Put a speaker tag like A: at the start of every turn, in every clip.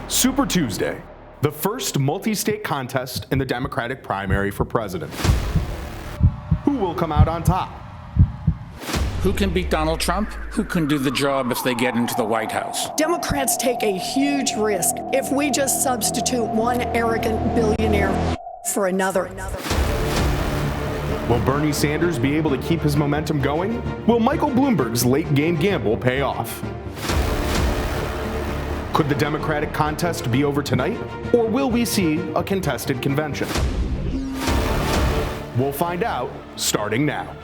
A: Super Tuesday, the first multi-state contest in the Democratic primary for president. Who will come out on top?
B: Who can beat Donald Trump? Who can do the job if they get into the White House?
C: Democrats take a huge risk if we just substitute one arrogant billionaire for another.
A: Will Bernie Sanders be able to keep his momentum going? Will Michael Bloomberg's late game gamble pay off? Could the Democratic contest be over tonight, or will we see a contested convention? We'll find out starting now.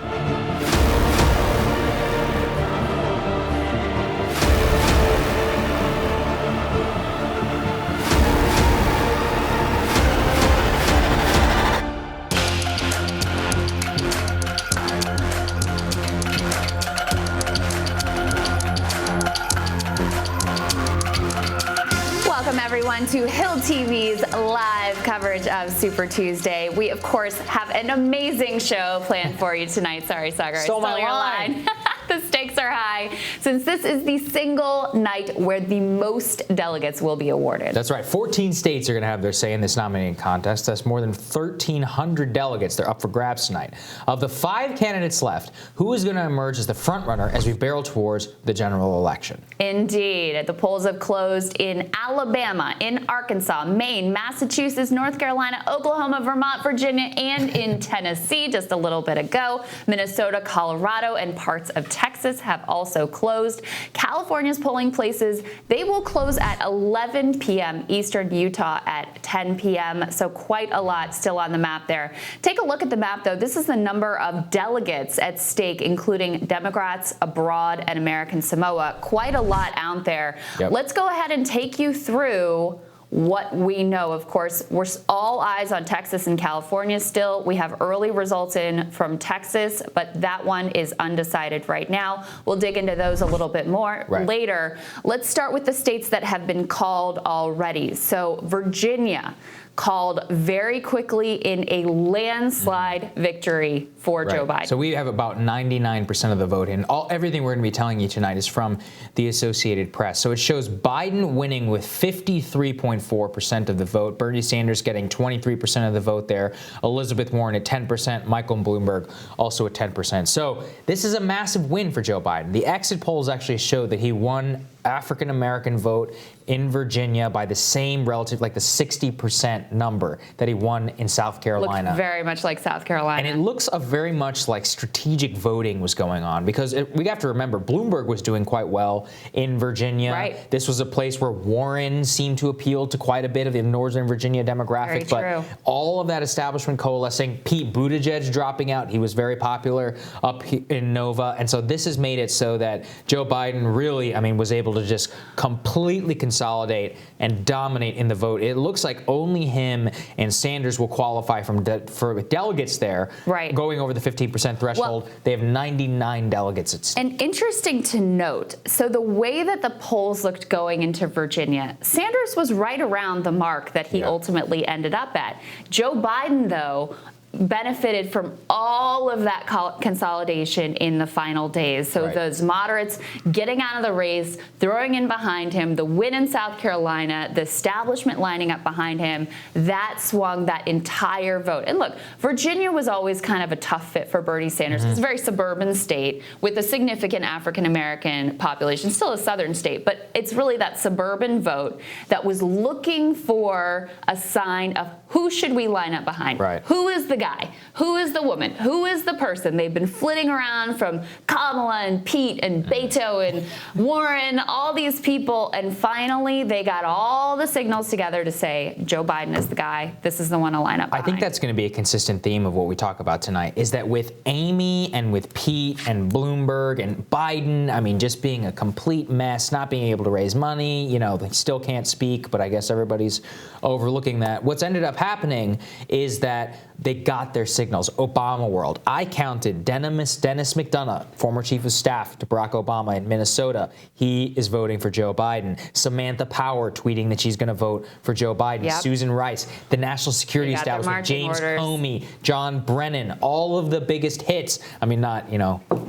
D: Everyone to Hill TV's live coverage of Super Tuesday. We, of course, have an amazing show planned for you tonight. Sorry, Sagar.
E: Stole my line.
D: The stakes are high since this is the single night where the most delegates will be awarded.
E: That's right. 14 states are going to have their say in this nominating contest. That's more than 1,300 delegates. They're up for grabs tonight. Of the 5 candidates left, who is going to emerge as the front runner as we barrel towards the general election?
D: Indeed. The polls have closed in Alabama, in Arkansas, Maine, Massachusetts, North Carolina, Oklahoma, Vermont, Virginia, and in Tennessee just a little bit ago. Minnesota, Colorado, and parts of Texas have also closed. California's polling places, they will close at 11 p.m. Eastern, Utah at 10 p.m. So quite a lot still on the map there. Take a look at the map, though. This is the number of delegates at stake, including Democrats abroad and American Samoa. Quite a lot out there.
E: Yep.
D: Let's go ahead and take you through what we know. Of course, we're all eyes on Texas and California still. We have early results in from Texas, but that one is undecided right now. We'll dig into those a little bit more later. Let's start with the states that have been called already. So Virginia called very quickly in a landslide victory for Joe Biden.
E: So we have about 99% of the vote in. Everything we're going to be telling you tonight is from the Associated Press. So it shows Biden winning with 53.4% of the vote, Bernie Sanders getting 23% of the vote there, Elizabeth Warren at 10%, Michael Bloomberg also at 10%. So this is a massive win for Joe Biden. The exit polls actually show that he won African-American vote in Virginia by the same relative, like the 60% number that he won in South Carolina.
D: Looks very much like South Carolina.
E: And it looks very much like strategic voting was going on because we have to remember Bloomberg was doing quite well in Virginia.
D: Right.
E: This was a place where Warren seemed to appeal to quite a bit of the Northern Virginia demographic.
D: Very true.
E: All of that establishment coalescing, Pete Buttigieg dropping out. He was very popular up in Nova. And so this has made it so that Joe Biden really, was able to just completely consolidate and dominate in the vote. It looks like only him and Sanders will qualify for delegates there.
D: Right.
E: Going over the 15% threshold. Well, they have 99 delegates at stake.
D: And interesting to note, so the way that the polls looked going into Virginia, Sanders was right around the mark that he ultimately ended up at. Joe Biden, though, benefited from all of that consolidation in the final days. So those moderates getting out of the race, throwing in behind him, the win in South Carolina, the establishment lining up behind him, that swung that entire vote. And look, Virginia was always kind of a tough fit for Bernie Sanders. It's a very suburban state with a significant African-American population, still a southern state, but it's really that suburban vote that was looking for a sign of who should we line up behind? Who is the guy? Who is the woman? Who is the person? They've been flitting around from Kamala and Pete and Beto and Warren, all these people, and finally they got all the signals together to say Joe Biden is the guy. This is the one to line up behind.
E: I think that's going to be a consistent theme of what we talk about tonight, is that with Amy and with Pete and Bloomberg and Biden, just being a complete mess, not being able to raise money, they still can't speak, but I guess everybody's overlooking that. What's ended up happening is that they got their signals. Obama world. I counted Dennis McDonough, former chief of staff to Barack Obama in Minnesota. He is voting for Joe Biden. Samantha Power tweeting that she's going to vote for Joe Biden.
D: Yep.
E: Susan Rice, the national security establishment, James Comey, John Brennan, all of the biggest hits. I mean, not,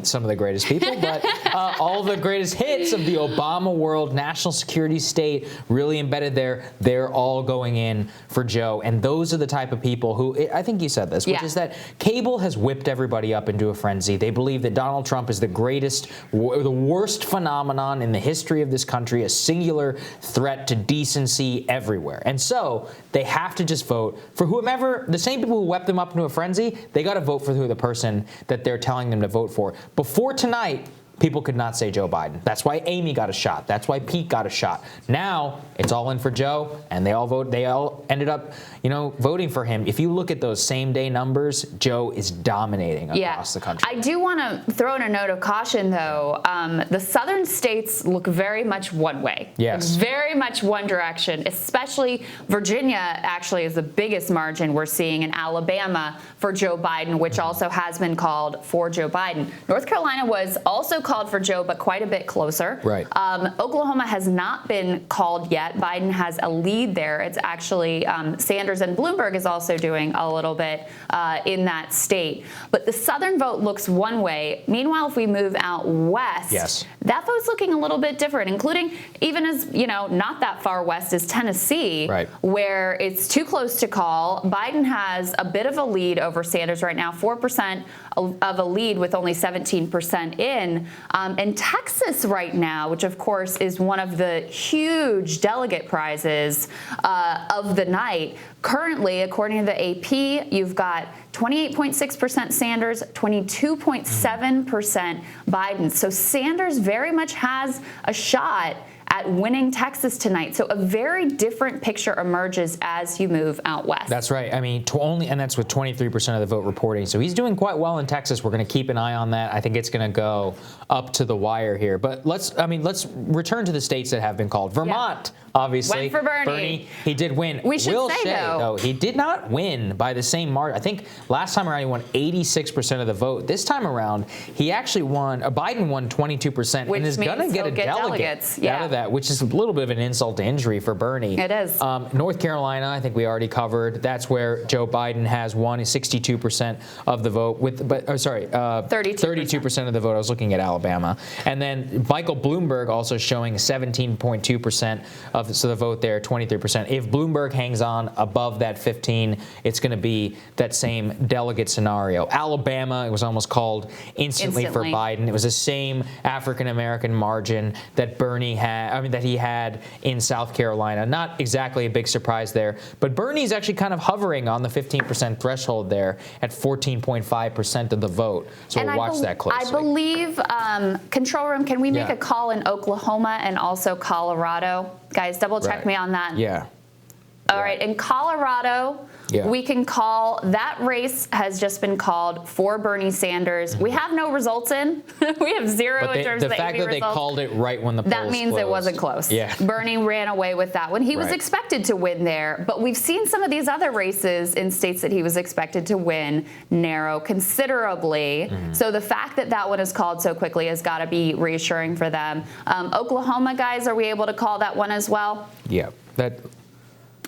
E: some of the greatest people, but all of the greatest hits of the Obama world, national security state, really embedded there. They're all going in for Joe. And those are the type of people who, I think you said this, which is that cable has whipped everybody up into a frenzy. They believe that Donald Trump is the worst phenomenon in the history of this country, a singular threat to decency everywhere. And so they have to just vote for whomever, the same people who whipped them up into a frenzy, they got to vote for the person that they're telling them to vote for. Before tonight, people could not say Joe Biden. That's why Amy got a shot. That's why Pete got a shot. Now it's all in for Joe, and they all ended up, voting for him. If you look at those same day numbers, Joe is dominating across the country.
D: I do want to throw in a note of caution, though. The southern states look very much one way.
E: Yes.
D: Very much one direction, especially Virginia actually is the biggest margin we're seeing in Alabama for Joe Biden, which also has been called for Joe Biden. North Carolina was also called for Joe, but quite a bit closer.
E: Right.
D: Oklahoma has not been called yet. Biden has a lead there. It's actually Sanders, and Bloomberg is also doing a little bit in that state. But the southern vote looks one way. Meanwhile, if we move out west, that vote's looking a little bit different, including even as, not that far west as Tennessee, where it's too close to call. Biden has a bit of a lead over Sanders right now, 4% of a lead with only 17% in. And Texas right now, which of course is one of the huge delegate prizes of the night, currently, according to the AP, you've got 28.6% Sanders, 22.7% Biden. So Sanders very much has a shot at winning Texas tonight. So a very different picture emerges as you move out west.
E: That's right. I mean, and that's with 23% of the vote reporting. So he's doing quite well in Texas. We're going to keep an eye on that. I think it's going to go up to the wire here. But let's return to the states that have been called. Vermont, obviously.
D: Went for
E: Bernie, he did win.
D: We should
E: Will
D: say,
E: Shea,
D: though,
E: he did not win by the same margin. I think last time around he won 86% of the vote. This time around, he actually Biden won 22%,
D: which
E: and is going to get a delegate out of that, which is a little bit of an insult to injury for Bernie.
D: It is.
E: North Carolina, I think we already covered. That's where Joe Biden has won 62% of the vote. 32% of the vote. I was looking at Alabama. And then Michael Bloomberg also showing 17.2% of the vote there, 23%. If Bloomberg hangs on above that 15, it's going to be that same delegate scenario. Alabama, it was almost called instantly for Biden. It was the same African-American margin that Bernie had. That he had in South Carolina. Not exactly a big surprise there, but Bernie's actually kind of hovering on the 15% threshold there at 14.5% of the vote. So we'll watch that closely.
D: I believe, Control Room, can we make a call in Oklahoma and also Colorado? Guys, double check me on that.
E: Yeah.
D: All right. In Colorado, we can call. That race has just been called for Bernie Sanders. We have no results in. We have zero in terms of the AP results.
E: The fact that they called it right when the polls
D: that means
E: closed.
D: It wasn't close.
E: Yeah.
D: Bernie ran away with that one. He was expected to win there, but we've seen some of these other races in states that he was expected to win narrow considerably. So the fact that that one is called so quickly has got to be reassuring for them. Oklahoma, guys, are we able to call that one as well?
E: Yeah.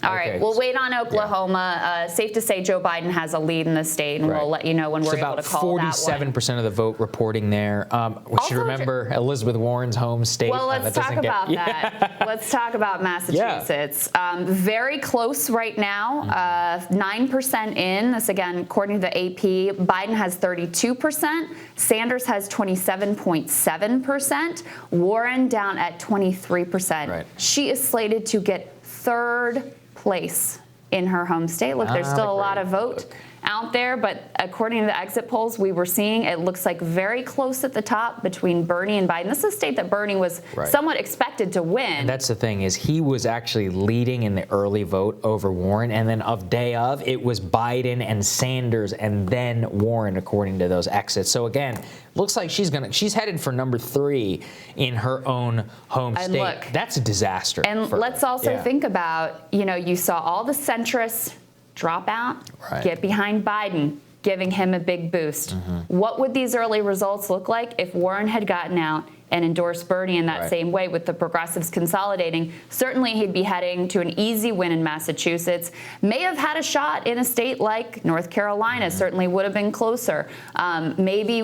D: All right, we'll wait on Oklahoma. Safe to say Joe Biden has a lead in the state, and we'll let you know when we're able to call that one.
E: It's about 47% of the vote reporting there. We should remember Elizabeth Warren's home state.
D: Well, let's talk about that. Let's talk about Massachusetts. Very close right now, 9% in. This, again, according to the AP. Biden has 32%. Sanders has 27.7%. Warren down at 23%. She is slated to get third place in her home state. Look, there's still a lot of vote out there, but according to the exit polls we were seeing, it looks like very close at the top between Bernie and Biden. This is a state that Bernie was somewhat expected to win.
E: And that's the thing, is he was actually leading in the early vote over Warren, and then it was Biden and Sanders and then Warren, according to those exits. So again, looks like she's headed for number 3 in her own home state. Look, that's a disaster.
D: And let's also think about, you saw all the centrists drop out,
E: Right.
D: get behind Biden, giving him a big boost. What would these early results look like if Warren had gotten out and endorsed Bernie in that
E: Right.
D: same way, with the progressives consolidating? Certainly he'd be heading to an easy win in Massachusetts. May have had a shot in a state like North Carolina, certainly would have been closer. Maybe,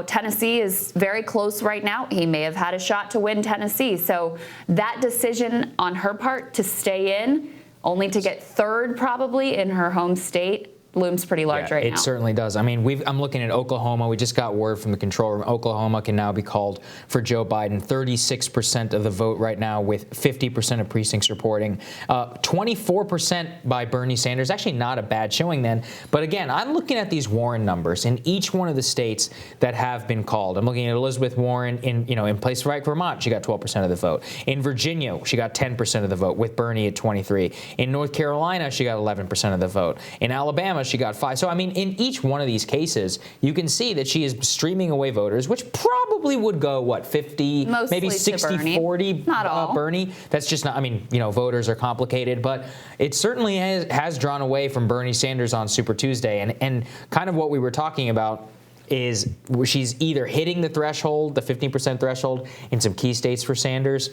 D: Tennessee is very close right now. He may have had a shot to win Tennessee. So that decision on her part to stay in, only to get third probably in her home state, looms pretty large right now.
E: It certainly does. I mean, I'm looking at Oklahoma. We just got word from the control room. Oklahoma can now be called for Joe Biden. 36% of the vote right now, with 50% of precincts reporting. 24% by Bernie Sanders. Actually not a bad showing then. But again, I'm looking at these Warren numbers in each one of the states that have been called. I'm looking at Elizabeth Warren in places like Vermont. She got 12% of the vote. In Virginia, she got 10% of the vote, with Bernie at 23. In North Carolina, she got 11% of the vote. In Alabama, she got 5. So, I mean, in each one of these cases, you can see that she is streaming away voters, which probably would go, 50,
D: Mostly
E: maybe 60, 40
D: Not all.
E: Bernie. That's just not, voters are complicated, but it certainly has drawn away from Bernie Sanders on Super Tuesday. And kind of what we were talking about is she's either hitting the threshold, the 15% threshold, in some key states for Sanders,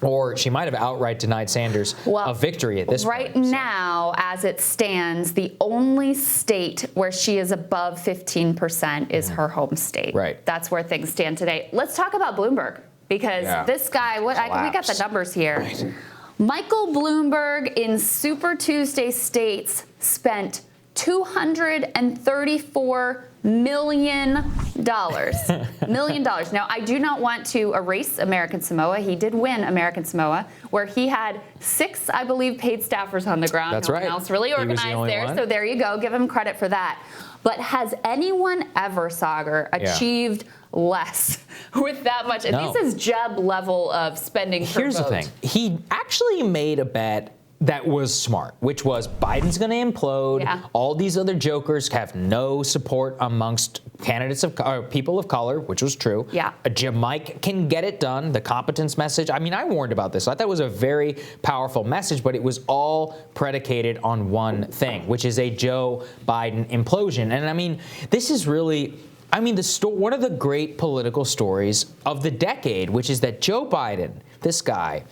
E: or she might have outright denied Sanders a victory at this point.
D: Right now, as it stands, the only state where she is above 15% is her home state.
E: Right.
D: That's where things stand today. Let's talk about Bloomberg, because this guy, we got the numbers here. Right. Michael Bloomberg in Super Tuesday states spent $234 million. Now, I do not want to erase American Samoa. He did win American Samoa, where he had 6, I believe, paid staffers on the ground.
E: That's
D: no
E: right.
D: one else really organized there.
E: One.
D: So there you go. Give him credit for that. But has anyone ever, Sagar, achieved less with that much? And
E: No.
D: this is Jeb level of spending per
E: Here's
D: vote.
E: the thing. He actually made a bet that was smart, which was Biden's going to implode.
D: Yeah.
E: All these other jokers have no support amongst candidates of people of color, which was true.
D: Yeah.
E: Mike can get it done. The competence message. I mean, I warned about this. I thought it was a very powerful message, but it was all predicated on one thing, which is a Joe Biden implosion. And I mean, this is really, one of the great political stories of the decade, which is that Joe Biden, this guy,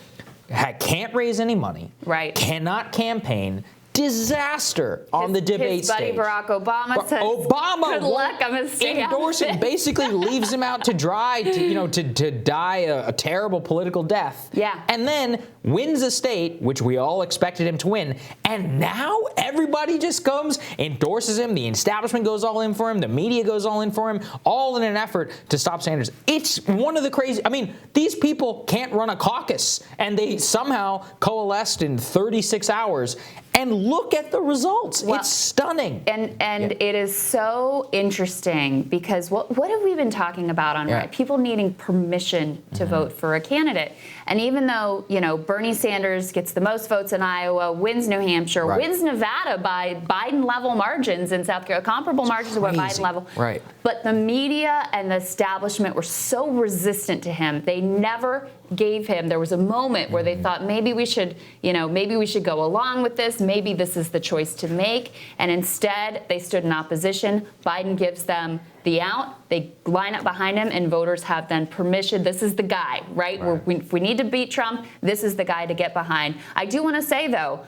E: can't raise any money,
D: right?
E: Cannot campaign. Disaster on the debate
D: stage. His buddy Barack Obama says, "Good luck, I'm going to stay out of this."
E: Basically leaves him out to dry, to die a terrible political death.
D: Yeah.
E: And then wins a state, which we all expected him to win. And now everybody just comes, endorses him. The establishment goes all in for him. The media goes all in for him, all in an effort to stop Sanders. It's one of the crazy. I mean, these people can't run a caucus, and they somehow coalesced in 36 hours. And look at the results. Well, it's stunning.
D: And it is so interesting, because what have we been talking about on Reddit? People needing permission to vote for a candidate. And even though, Bernie Sanders gets the most votes in Iowa, wins New Hampshire, wins Nevada by Biden-level margins in South Carolina, comparable margins to what Biden level.
E: Right.
D: But the media and the establishment were so resistant to him. They never gave him. There was a moment where they thought maybe we should go along with this. Maybe this is the choice to make. And instead, they stood in opposition. Biden gives them the out. They line up behind him, and voters have then permission. This is the guy, right? If we need to beat Trump, this is the guy to get behind. I do want to say, though,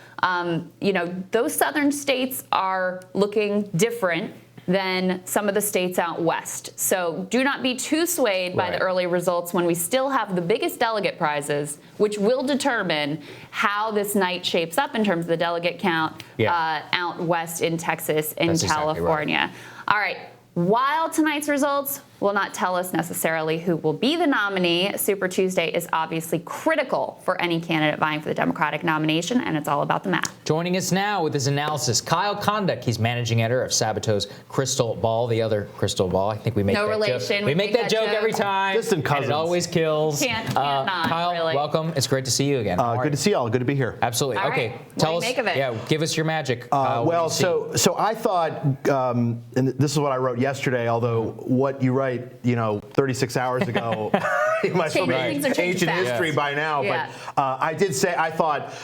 D: those southern states are looking different than some of the states out west. So do not be too swayed by the early results, when we still have the biggest delegate prizes, which will determine how this night shapes up in terms of the delegate count out west in Texas and California. Exactly right. All right. While tonight's results will not tell us necessarily who will be the nominee, Super Tuesday is obviously critical for any candidate vying for the Democratic nomination, and it's all about the math.
E: Joining us now with his analysis, Kyle Kondak. He's managing editor of Sabato's Crystal Ball, the other Crystal Ball. I think we make that
D: relation.
E: joke. We make that joke every time.
A: Distant cousins.
E: And it always kills.
D: Can't not,
E: Kyle,
D: really.
E: welcome. It's great to see you again.
A: Good to see y'all. Good to be here.
E: Absolutely.
D: All
E: okay.
D: right.
E: Tell
D: What do
E: us.
D: you make of it?
E: Yeah. Give us your magic.
A: So I thought, and this is what I wrote yesterday, although what you write
F: right, 36 hours ago, he might still be ancient history by now.
D: Yeah.
F: But I did say, I thought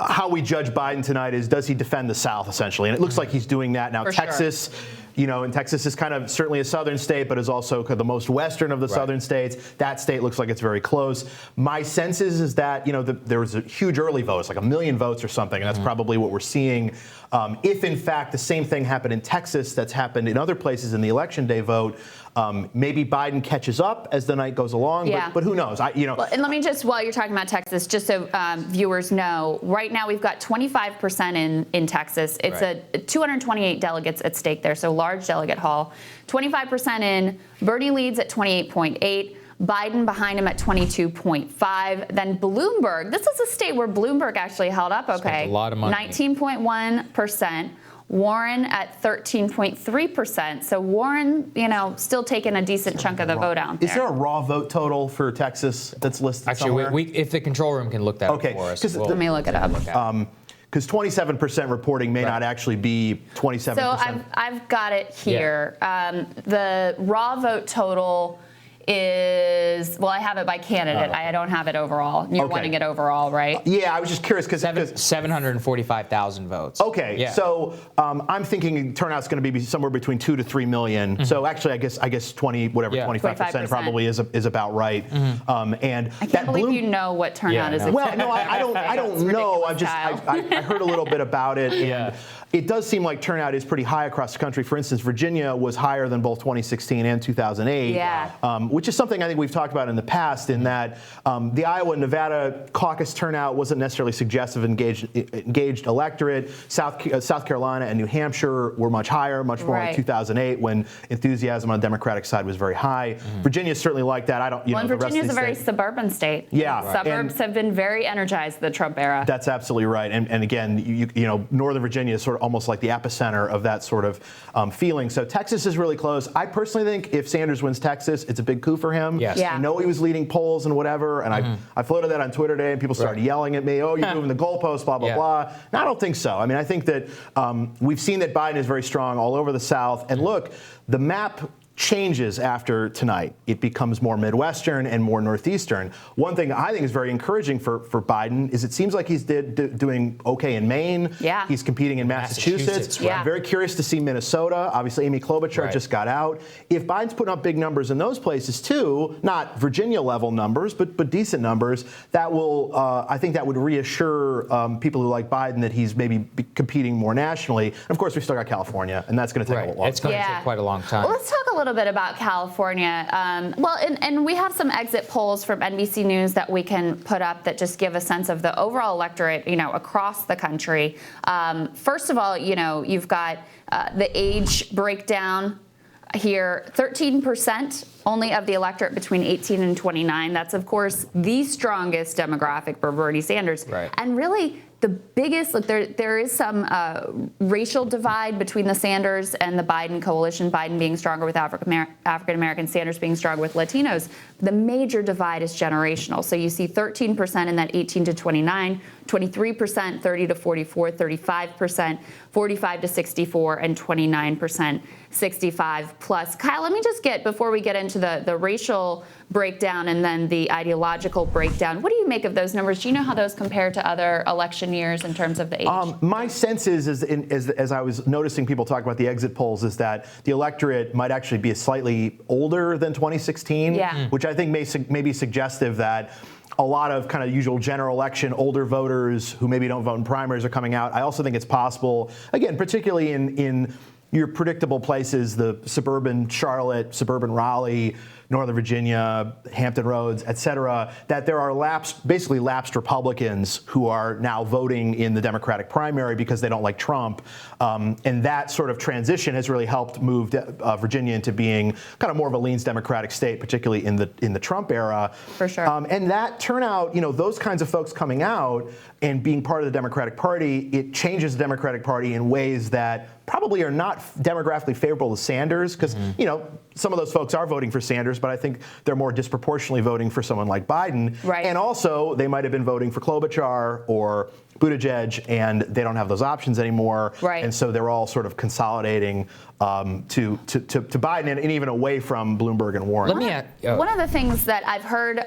F: how we judge Biden tonight is, does he defend the South, essentially? And it looks like he's doing that now.
D: For
F: Texas, and Texas is kind of certainly a southern state, but is also the most western of the southern states. That state looks like it's very close. My sense is that, there was a huge early vote. It's like 1 million votes or something, and that's probably what we're seeing. If, in fact, the same thing happened in Texas that's happened in other places in the Election Day vote, maybe Biden catches up as the night goes along, but who knows?
D: Well, and let me just, while you're talking about Texas, just so viewers know, right now we've got 25% in Texas. It's a 228 delegates at stake there, so large delegate haul. 25% in. Bernie leads at 28.8. Biden behind him at 22.5. Then Bloomberg, this is a state where Bloomberg actually held up okay.
E: Spent a lot of money.
D: 19.1%. Warren at 13.3%. So Warren, still taking a decent chunk of the vote out there.
F: Is there a raw vote total for Texas that's listed somewhere?
E: Actually, if the control room can look that up for us.
D: Let me look it up.
F: Because 27% reporting may not actually be 27%.
D: So I've got it here. The raw vote total is, I have it by candidate. I don't have it overall. You're wanting it overall, right?
F: Yeah, I was just curious because
E: 745,000 votes.
F: Okay, so I'm thinking turnout's going to be somewhere between 2 to 3 million. So actually, I guess 25% probably is about right. And
D: I can't believe you know what turnout is.
F: Well, no, I don't know. I heard a little bit about it. And it does seem like turnout is pretty high across the country. For instance, Virginia was higher than both 2016 and 2008. Which is something I think we've talked about in the past, in that the Iowa and Nevada caucus turnout wasn't necessarily suggestive of engaged electorate. South Carolina and New Hampshire were much higher, much more like 2008, when enthusiasm on the Democratic side was very high. Virginia's certainly like that.
D: Virginia's a very suburban state. Suburbs have been very energized the Trump era.
F: That's absolutely right. And again, Northern Virginia is sort of almost like the epicenter of that sort of feeling. So Texas is really close. I personally think if Sanders wins Texas, it's a big coup for him. I know he was leading polls and whatever, and I floated that on Twitter today, and people started yelling at me, "Oh, you're moving the goalposts, blah, blah, blah." No, I don't think so. I mean, I think that we've seen that Biden is very strong all over the South. And look, the map changes after tonight. It becomes more Midwestern and more Northeastern. One thing I think is very encouraging for Biden is it seems like he's doing okay in Maine. He's competing in Massachusetts. I'm very curious to see Minnesota. Obviously, Amy Klobuchar just got out. If Biden's putting up big numbers in those places too, not Virginia level numbers, but decent numbers, that will, I think that would reassure people who like Biden that he's maybe competing more nationally. And of course, we still got California, and that's going to take a long time.
E: It's going to take quite a long time.
D: Well, let's talk a little bit about California. And we have some exit polls from NBC News that we can put up that just give a sense of the overall electorate, across the country. First of all, you've got the age breakdown here. 13% only of the electorate between 18 and 29. That's, of course, the strongest demographic for Bernie Sanders. And really, the biggest, look, there is some racial divide between the Sanders and the Biden coalition, Biden being stronger with African Americans, Sanders being stronger with Latinos. The major divide is generational. So you see 13% in that 18 to 29, 23% 30 to 44, 35% 45 to 64, and 29% 65 plus. Kyle, let me just before we get into the racial breakdown and then the ideological breakdown, what do you make of those numbers? Do you know how those compare to other election years in terms of the age?
F: My sense is as I was noticing people talk about the exit polls, is that the electorate might actually be slightly older than 2016, which I think may be suggestive that a lot of kind of usual general election older voters who maybe don't vote in primaries are coming out. I also think it's possible, again, particularly in your predictable places, the suburban Charlotte, suburban Raleigh, Northern Virginia, Hampton Roads, et cetera, that there are basically lapsed Republicans who are now voting in the Democratic primary because they don't like Trump. And that sort of transition has really helped move Virginia into being kind of more of a leans Democratic state, particularly in the Trump era.
D: For sure.
F: And that turnout, those kinds of folks coming out and being part of the Democratic Party, it changes the Democratic Party in ways that probably are not demographically favorable to Sanders, because some of those folks are voting for Sanders, but I think they're more disproportionately voting for someone like Biden.
D: Right.
F: And also, they might have been voting for Klobuchar or Buttigieg, and they don't have those options anymore.
D: Right.
F: And so they're all sort of consolidating to Biden and even away from Bloomberg and Warren.
D: One of the things that I've heard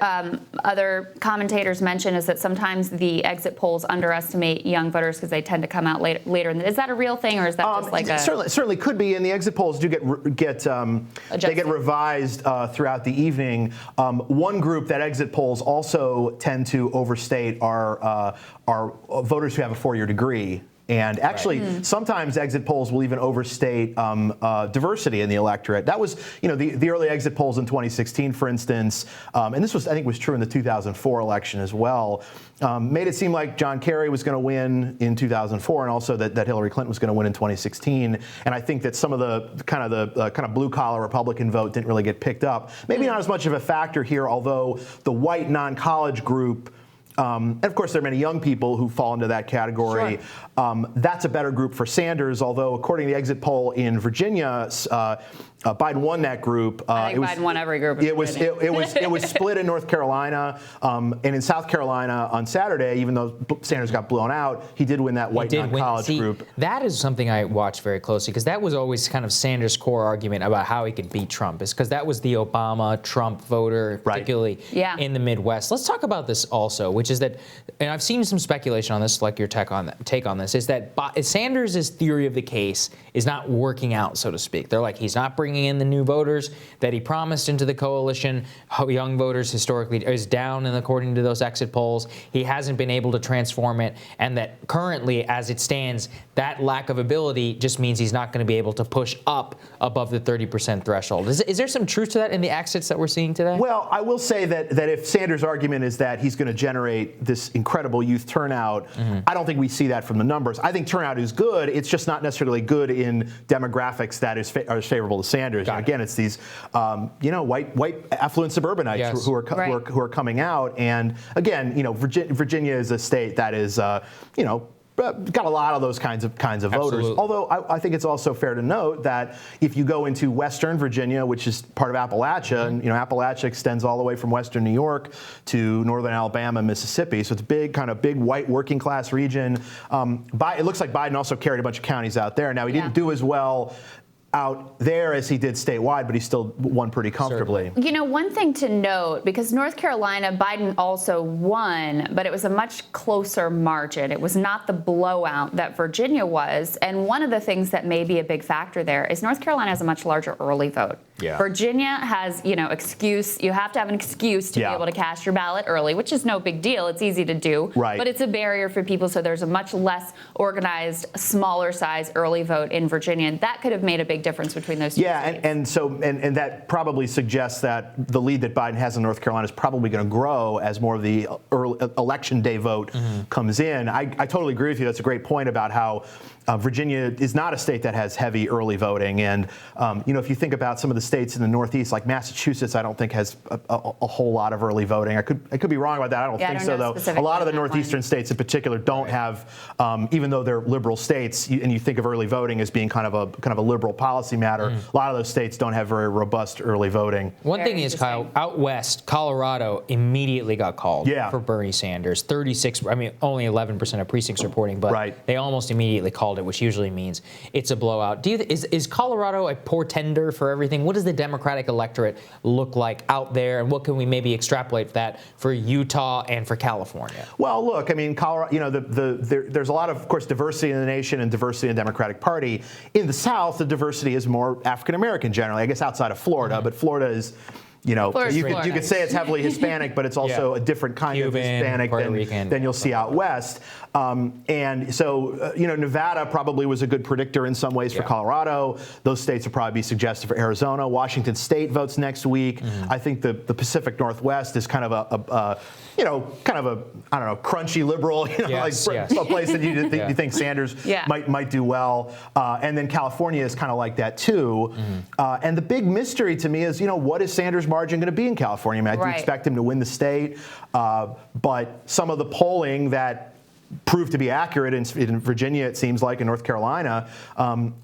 D: other commentators mention is that sometimes the exit polls underestimate young voters because they tend to come out later. Is that a real thing, or is that just like a...
F: Certainly could be, and the exit polls do get revised throughout the evening. One group that exit polls also tend to overstate are voters who have a four-year degree. And actually, sometimes exit polls will even overstate diversity in the electorate. That was, the early exit polls in 2016, for instance, and this I think was true in the 2004 election as well, made it seem like John Kerry was going to win in 2004, and also that Hillary Clinton was going to win in 2016. And I think that some of the kind of blue collar Republican vote didn't really get picked up. Maybe not as much of a factor here, although the white non-college group. And of course, there are many young people who fall into that category. Sure. That's a better group for Sanders, although according to the exit poll in Virginia, Biden won that group.
D: I think Biden won every group.
F: It was split in North Carolina, and in South Carolina on Saturday, even though Sanders got blown out, he did win that white non-college group.
E: That is something I watched very closely, because that was always kind of Sanders' core argument about how he could beat Trump, is because that was the Obama-Trump voter, particularly in the Midwest. Let's talk about this also, which is that, and I've seen some speculation on this, like your take on this, is that Sanders' theory of the case is not working out, so to speak. They're like, he's not bringing in the new voters that he promised into the coalition. Young voters historically is down, and according to those exit polls, he hasn't been able to transform it, and that currently, as it stands, that lack of ability just means he's not going to be able to push up above the 30% threshold. Is there some truth to that in the exits that we're seeing today?
F: Well, I will say that if Sanders' argument is that he's going to generate this incredible youth turnout, I don't think we see that from the numbers. I think turnout is good. It's just not necessarily good in demographics that are favorable to Sanders. Again, it's these white affluent suburbanites who are coming out. And again, Virginia is a state that is got a lot of those kinds of voters. Although I think it's also fair to note that if you go into Western Virginia, which is part of Appalachia, and Appalachia extends all the way from Western New York to Northern Alabama, Mississippi, so it's a big white working class region. It looks like Biden also carried a bunch of counties out there. Now he didn't do as well out there as he did statewide, but he still won pretty comfortably.
D: One thing to note, because North Carolina, Biden also won, but it was a much closer margin. It was not the blowout that Virginia was. And one of the things that may be a big factor there is North Carolina has a much larger early vote. Yeah. Virginia has, you have to have an excuse to be able to cast your ballot early, which is no big deal. It's easy to do. Right. But it's a barrier for people, so there's a much less organized, smaller size early vote in Virginia. And that could have made a big difference between those two states.
F: And that probably suggests that the lead that Biden has in North Carolina is probably going to grow as more of the early election day vote comes in. I totally agree with you. That's a great point about how Virginia is not a state that has heavy early voting. And, if you think about some of the states in the Northeast, like Massachusetts, I don't think has a whole lot of early voting. I could be wrong about that. I don't think so, though. A lot of the Northeastern states in particular don't have, even though they're liberal states, and you think of early voting as being kind of a liberal policy matter, a lot of those states don't have very robust early voting.
E: One thing is, Kyle, out west, Colorado immediately got called for Bernie Sanders. only 11% of precincts reporting, but they almost immediately called it, which usually means it's a blowout. Is Colorado a portender for everything? What does the Democratic electorate look like out there, and what can we maybe extrapolate that for Utah and for California?
F: Well, look, Colorado, there's a lot of course, diversity in the nation and diversity in the Democratic Party. In the South, the diversity is more African American generally, I guess outside of Florida, but Florida is. You could say it's heavily Hispanic, but it's also a different kind Cuban, of Hispanic than you'll see out west. And so, Nevada probably was a good predictor in some ways for Colorado. Those states will probably be suggestive for Arizona. Washington State votes next week. I think the Pacific Northwest is kind of a crunchy liberal, a place that you think Sanders might do well. And then California is kind of like that too. And the big mystery to me is, what is Sanders' margin going to be in California? I do expect him to win the state, but some of the polling that proved to be accurate in Virginia, it seems like, in North Carolina,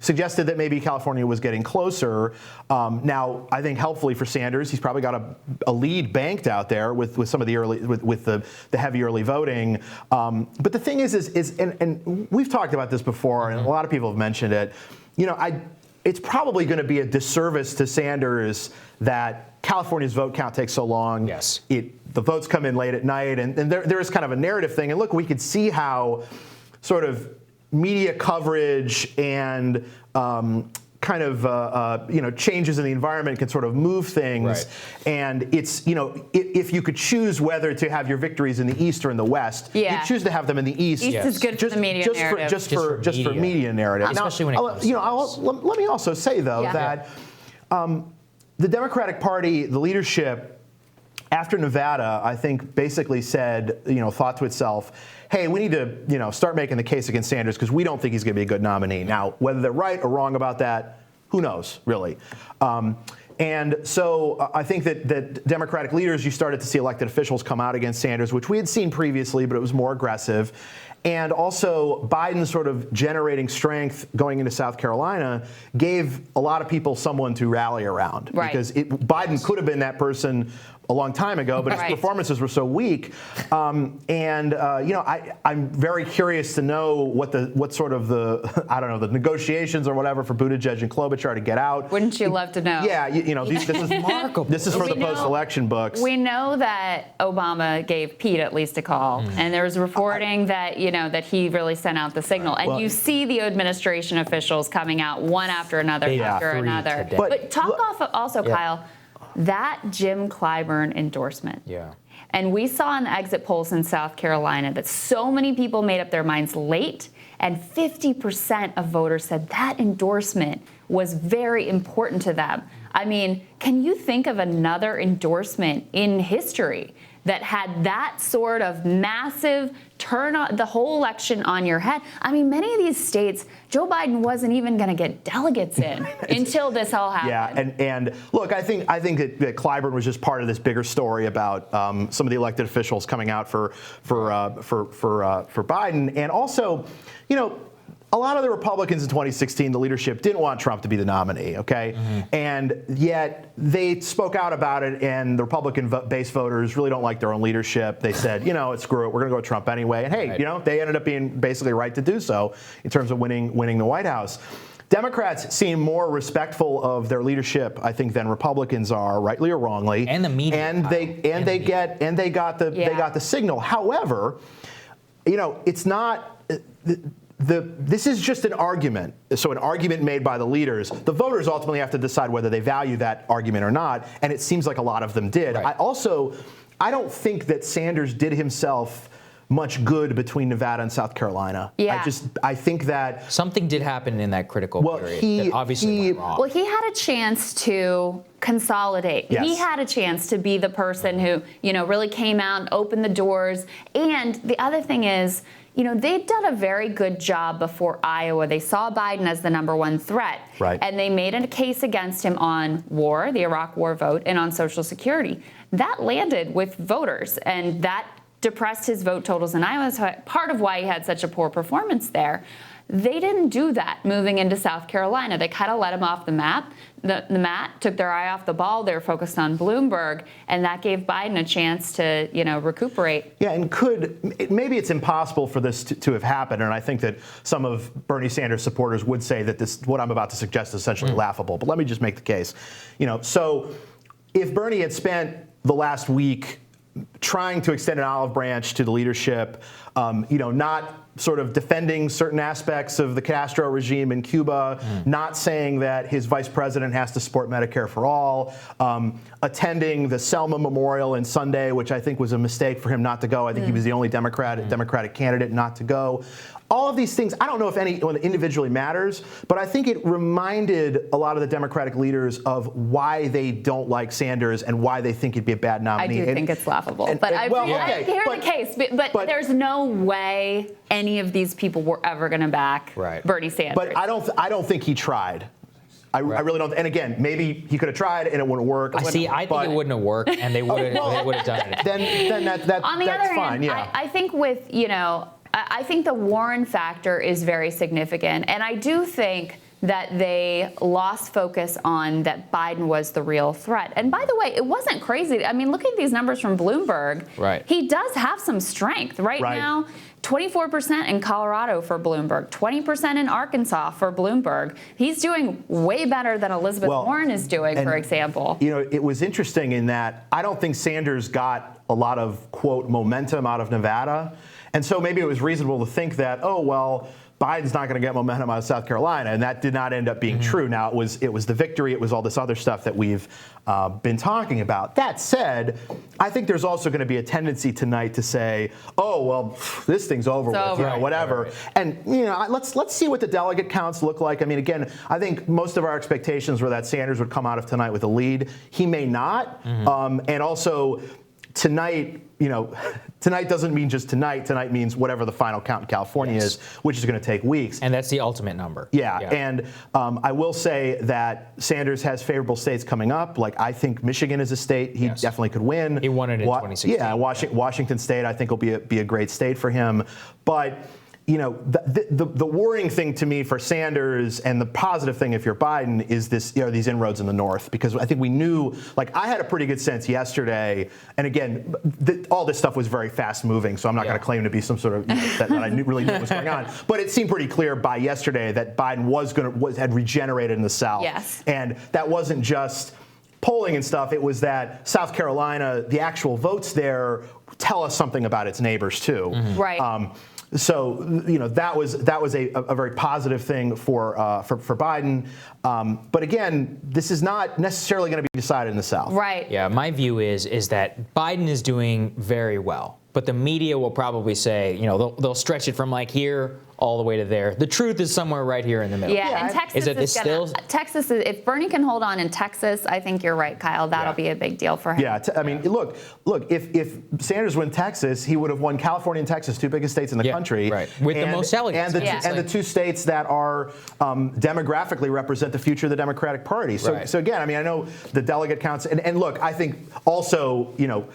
F: suggested that maybe California was getting closer. Now, I think helpfully for Sanders, he's probably got a lead banked out there with some of the early, with the heavy early voting. But the thing is and we've talked about this before, and a lot of people have mentioned it. It's probably going to be a disservice to Sanders that California's vote count takes so long.
E: Yes.
F: The votes come in late at night, and there is kind of a narrative thing. And look, we could see how sort of media coverage and changes in the environment can sort of move things.
E: Right.
F: And it's, if you could choose whether to have your victories in the East or in the West, you choose to have them in the East.
D: East is good for the media narrative.
F: Just for media narrative.
E: Especially when it comes to
F: let me also say, though, that the Democratic Party, the leadership, after Nevada, I think basically said, thought to itself, hey, we need to, start making the case against Sanders because we don't think he's going to be a good nominee. Now, whether they're right or wrong about that, who knows, really? And so I think that Democratic leaders, you started to see elected officials come out against Sanders, which we had seen previously, but it was more aggressive. And also Biden sort of generating strength going into South Carolina gave a lot of people someone to rally around.
D: Right.
F: Because Biden could have been that person a long time ago, but his performances were so weak. I'm very curious to know what sort of the negotiations or whatever for Buttigieg and Klobuchar to get out.
D: Wouldn't you love to know?
F: Yeah, this is remarkable. This is for the post-election books.
D: We know that Obama gave Pete at least a call, and there was reporting that that he really sent out the signal. And you see the administration officials coming out one after another after another. But talk off also, Kyle. That Jim Clyburn endorsement. Yeah. And we saw in the exit polls in South Carolina that so many people made up their minds late, and 50% of voters said that endorsement was very important to them. I mean, can you think of another endorsement in history that had that sort of massive turn on the whole election on your head? I mean, many of these states, Joe Biden wasn't even going to get delegates in until this all happened.
F: Yeah, and look, I think that Clyburn was just part of this bigger story about some of the elected officials coming out for Biden, and also, a lot of the Republicans in 2016, the leadership, didn't want Trump to be the nominee, okay? And yet they spoke out about it, and the Republican-based voters really don't like their own leadership. They said, screw it, we're going to go with Trump anyway. And hey, they ended up being basically right to do so in terms of winning the White House. Democrats seem more respectful of their leadership, I think, than Republicans are, rightly or wrongly.
E: And the media.
F: And they got the signal. However, it's not. This is just an argument. So an argument made by the leaders. The voters ultimately have to decide whether they value that argument or not, and it seems like a lot of them did.
E: Right.
F: I don't think that Sanders did himself much good between Nevada and South Carolina.
D: Yeah.
F: I think that
E: something did happen in that critical period that obviously went wrong.
D: Well, he had a chance to consolidate.
F: Yes.
D: He had a chance to be the person who, really came out and opened the doors. And the other thing is, they'd done a very good job before Iowa. They saw Biden as the number one threat.
F: Right.
D: And they made a case against him on war, the Iraq war vote, and on Social Security. That landed with voters, and that depressed his vote totals in Iowa. So part of why he had such a poor performance there. They didn't do that moving into South Carolina. They kind of let him off the map. The mat, took their eye off the ball. They were focused on Bloomberg, and that gave Biden a chance to, recuperate.
F: Yeah, and maybe it's impossible for this to have happened, and I think that some of Bernie Sanders supporters would say that what I'm about to suggest is essentially laughable. But let me just make the case. So if Bernie had spent the last week trying to extend an olive branch to the leadership, not sort of defending certain aspects of the Castro regime in Cuba, not saying that his vice president has to support Medicare for all, attending the Selma Memorial in Sunday, which I think was a mistake for him not to go. I think he was the only Democratic candidate not to go. All of these things, I don't know if any individually matters, but I think it reminded a lot of the Democratic leaders of why they don't like Sanders and why they think he'd be a bad nominee.
D: I do think it's laughable. I hear the case, but there's no way any of these people were ever going to back Bernie Sanders.
F: But I don't think he tried. I really don't. And again, maybe he could have tried and it wouldn't work.
E: I think it wouldn't have worked, and they would have done it.
F: Then that's
D: On the
F: that's
D: other
F: fine.
D: hand, I think with I think the Warren factor is very significant. And I do think that they lost focus on that Biden was the real threat. And by the way, it wasn't crazy. I mean, look at these numbers from Bloomberg.
E: Right.
D: He does have some strength right now. 24% in Colorado for Bloomberg, 20% in Arkansas for Bloomberg. He's doing way better than Elizabeth Warren is doing, for example.
F: You know, it was interesting in that I don't think Sanders got a lot of, quote, momentum out of Nevada. And so maybe it was reasonable to think that, oh, well, Biden's not going to get momentum out of South Carolina, and that did not end up being true. Now, it was the victory. It was all this other stuff that we've been talking about. That said, I think there's also going to be a tendency tonight to say, oh, well, this thing's over with, you know, whatever. Right. And, you know, let's see what the delegate counts look like. I mean, again, I think most of our expectations were that Sanders would come out of tonight with a lead. He may not. And also, tonight, you know, tonight doesn't mean just tonight. Tonight means whatever the final count in California is, which is going to take weeks.
E: And that's the ultimate number.
F: Yeah. And I will say that Sanders has favorable states coming up. Like, I think Michigan is a state he definitely could win.
E: He won it in 2016.
F: Yeah, Washington State, I think, will be a great state for him. But you know, the worrying thing to me for Sanders, and the positive thing if you're Biden, is this, you know, these inroads in the North, because I think we knew, like, I had a pretty good sense yesterday, and again, all this stuff was very fast moving, so I'm not going to claim to be some sort of, you know, that I really knew what was going on, but it seemed pretty clear by yesterday that Biden had regenerated in the South.
D: Yes. And
F: that wasn't just polling and stuff, it was that South Carolina, the actual votes there tell us something about its neighbors too.
D: Right.
F: So, you know, that was a very positive thing for Biden. But again, this is not necessarily going to be decided in the South.
D: Right.
E: Yeah, my view is that Biden is doing very well, but the media will probably say, you know, they'll stretch it from like here all the way to there. The truth is somewhere right here in the middle.
D: Yeah, and Texas Texas is, if Bernie can hold on in Texas, I think you're right, Kyle. That'll be a big deal for him.
F: Yeah, I mean, look. If Sanders won Texas, he would have won California and Texas, two biggest states in the country,
E: right? With the most delegates,
F: and the two states that are demographically represent the future of the Democratic Party. So, so again, I mean, I know the delegate counts, and look, I think also, you know,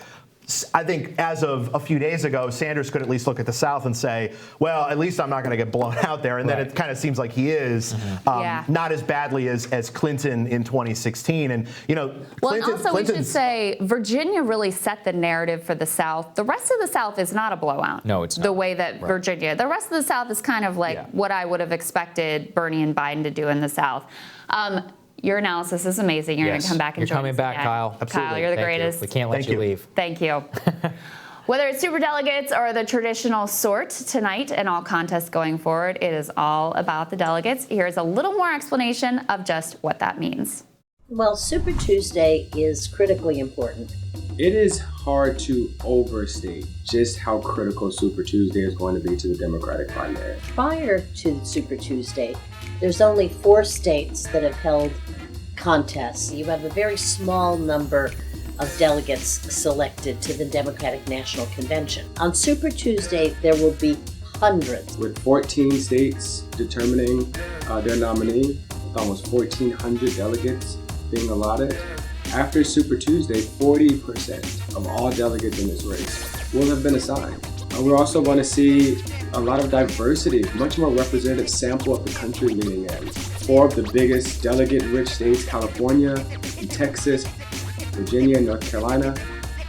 F: I think as of a few days ago, Sanders could at least look at the South and say, well, at least I'm not going to get blown out there. And then it kind of seems like he is, not as badly as Clinton in 2016. And, you know,
D: we should say Virginia really set the narrative for the South. The rest of the South is not a blowout.
E: No, it's not.
D: The way that Virginia, the rest of the South is kind of like what I would have expected Bernie and Biden to do in the South. Your analysis is amazing. You're going to come back and join us.
E: You're coming back, Kyle.
F: Absolutely.
D: Kyle, you're the greatest.
E: We can't let you leave.
D: Thank you. Whether it's superdelegates or the traditional sort tonight and all contests going forward, it is all about the delegates. Here's a little more explanation of just what that means.
G: Well, Super Tuesday is critically important.
H: It is hard to overstate just how critical Super Tuesday is going to be to the Democratic primary.
G: Prior to Super Tuesday, there's only 4 states that have held contests. You have a very small number of delegates selected to the Democratic National Convention. On Super Tuesday, there will be hundreds.
H: With 14 states determining their nominee, with almost 1,400 delegates being allotted, after Super Tuesday, 40% of all delegates in this race will have been assigned. We also want to see a lot of diversity, much more representative sample of the country leaning in. 4 of the biggest delegate-rich states, California, Texas, Virginia, and North Carolina,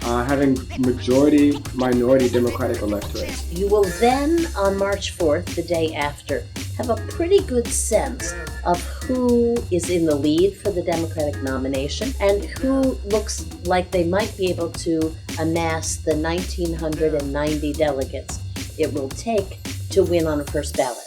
H: having majority-minority Democratic electorates.
G: You will then, on March 4th, the day after, have a pretty good sense of who is in the lead for the Democratic nomination and who looks like they might be able to amass the 1,990 delegates it will take to win on a first ballot.